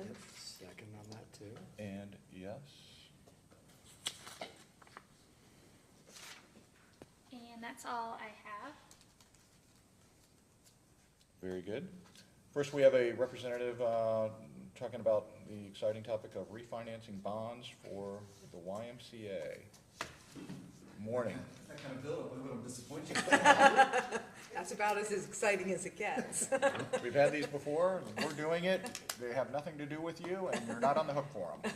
Yep, second on that too. And yes. And that's all I have. Very good. First, we have a representative talking about the exciting topic of refinancing bonds for the YMCA. Morning. That kind of build-up, I'm a little disappointed. That's about as exciting as it gets. We've had these before, we're doing it, they have nothing to do with you, and you're not on the hook for them.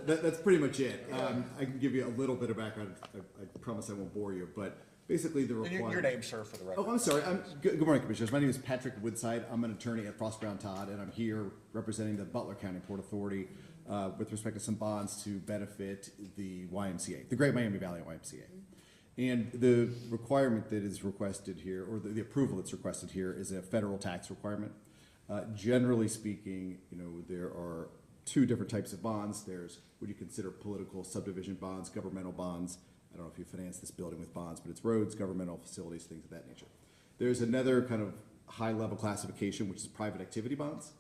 That's pretty much it. I can give you a little bit of background. I promise I won't bore you, but basically the requirement. Your name, sir, for the record. Oh, I'm sorry. Good morning, Commissioners. My name is Patrick Woodside. I'm an attorney at Frost Brown Todd, and I'm here representing the Butler County Port Authority with respect to some bonds to benefit the YMCA, the Great Miami Valley YMCA. And the requirement that is requested here, or the approval that's requested here, is a federal tax requirement. Generally speaking, there are two different types of bonds. There's what you consider political subdivision bonds, governmental bonds. I don't know if you finance this building with bonds, but it's roads, governmental facilities, things of that nature. There's another kind of high-level classification, which is private activity bonds.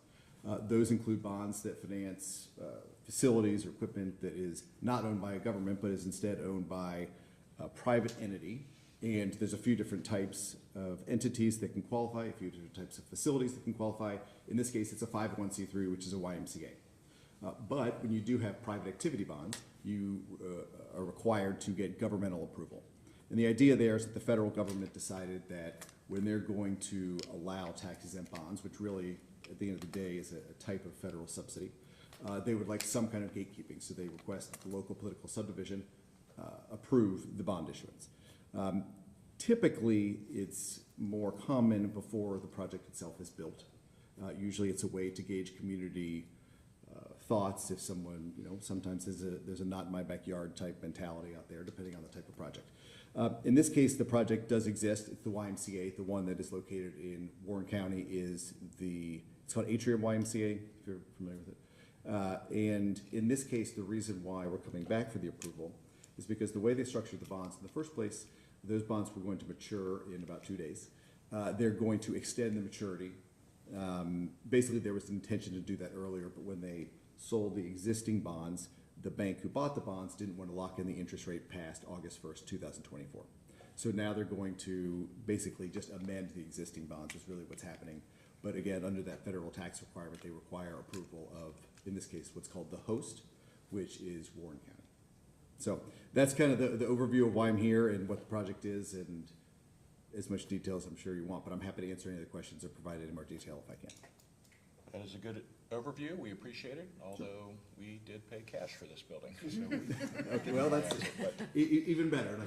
Those include bonds that finance facilities or equipment that is not owned by a government, but is instead owned by a private entity. And there's a few different types of entities that can qualify, a few different types of facilities that can qualify. In this case, it's a 501c3, which is a YMCA. But when you do have private activity bonds, you are required to get governmental approval. And the idea there is that the federal government decided that when they're going to allow tax-exempt bonds, which really, at the end of the day, is a type of federal subsidy, they would like some kind of gatekeeping. So they request that the local political subdivision approve the bond issuance. Typically, it's more common before the project itself is built. Usually it's a way to gauge community thoughts. If someone, sometimes there's a not in my backyard type mentality out there, depending on the type of project. In this case, the project does exist. It's the YMCA. The one that is located in Warren County is it's called Atrium YMCA, if you're familiar with it. And in this case, the reason why we're coming back for the approval is because the way they structured the bonds in the first place, those bonds were going to mature in about 2 days. They're going to extend the maturity. Basically, there was an intention to do that earlier, but when they sold the existing bonds, the bank who bought the bonds didn't want to lock in the interest rate past August 1st, 2024. So now they're going to basically just amend the existing bonds is really what's happening. But again, under that federal tax requirement, they require approval of, in this case, what's called the host, which is Warren County. So that's kind of the overview of why I'm here and what the project is, and as much detail as I'm sure you want, but I'm happy to answer any of the questions or provide any more detail if I can. That is a good overview. We appreciate it, although we did pay cash for this building. So Okay, well, that's even better.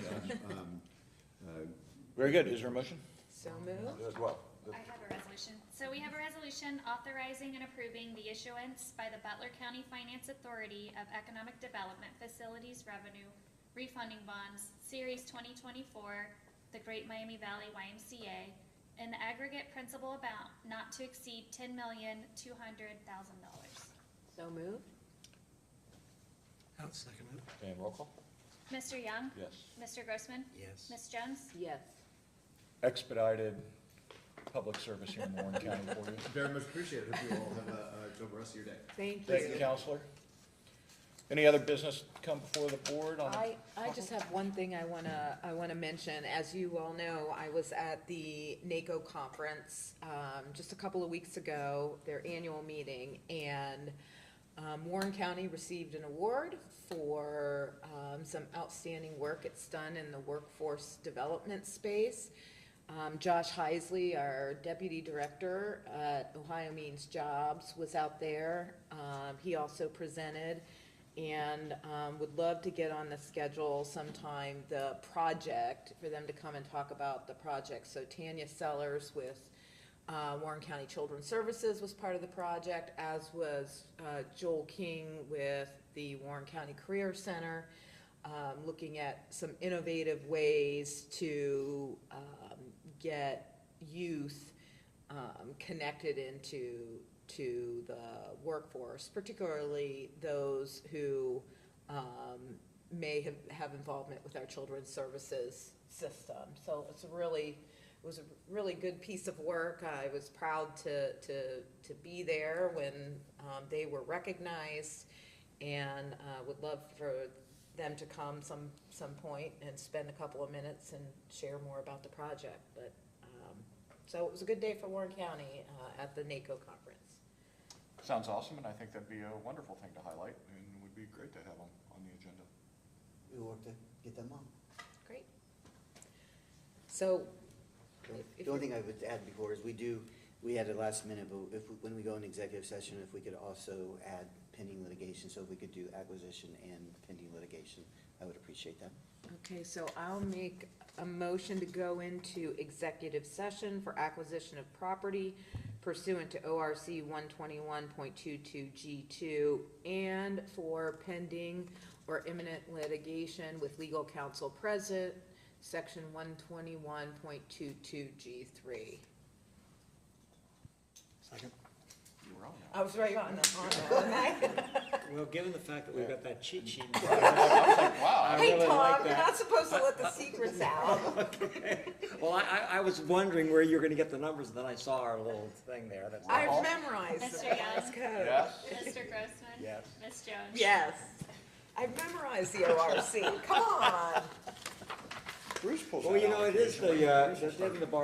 Very good. Is there a motion? So moved. As well. I have a resolution. So we have a resolution authorizing and approving the issuance by the Butler County Finance Authority of Economic Development Facilities Revenue Refunding Bonds, Series 2024, the Great Miami Valley YMCA, in the aggregate principal amount not to exceed $10,200,000. So moved. I'll second it. And roll call? Mr. Young? Yes. Mr. Grossman? Yes. Ms. Jones? Yes. Expedited public service here in Warren County for you. Very much appreciated. Hope you all have a good rest of your day. Thank you. Thank you, Counselor. Any other business come before the board on? I just have one thing I wanna mention. As you all know, I was at the NACO conference just a couple of weeks ago, their annual meeting, and Warren County received an award for some outstanding work it's done in the workforce development space. Josh Heisley, our deputy director at Ohio Means Jobs, was out there. He also presented, and would love to get on the schedule sometime the project, for them to come and talk about the project. So Tanya Sellers with Warren County Children's Services was part of the project, as was Joel King with the Warren County Career Center, looking at some innovative ways to get youth connected into the workforce, particularly those who may have involvement with our children's services system. So it was a really good piece of work. I was proud to be there when They were recognized, and would love for them to come some point and spend a couple of minutes and share more about the project. But, so it was a good day for Warren County at the NACO conference. Sounds awesome, and I think that'd be a wonderful thing to highlight, and would be great to have them on the agenda. We work to get them on. Great. So, if The only thing I would add before is we had a last minute, but when we go in executive session, if we could also add pending litigation, so if we could do acquisition and pending litigation, I would appreciate that. okay, so I'll make a motion to go into executive session for acquisition of property pursuant to ORC 121.22G2 and for pending or imminent litigation with legal counsel present, section 121.22G3. Second. You were on that. I was right on that. Well, given the fact that we've got that cheat sheet. I was like, wow. I Hey, really Tom, like you're that. not supposed to let the secrets out. Well, I was wondering where you were gonna get the numbers, and then I saw our little thing there. That's I've Uh-huh. memorized the Mr. revised Young? code. Yes? Mr. Grossman? Yes. Ms. Jones? Yes. I've memorized the ORC. Come on. Bruce pulls Well, that you know, out it is occasionally. the bar.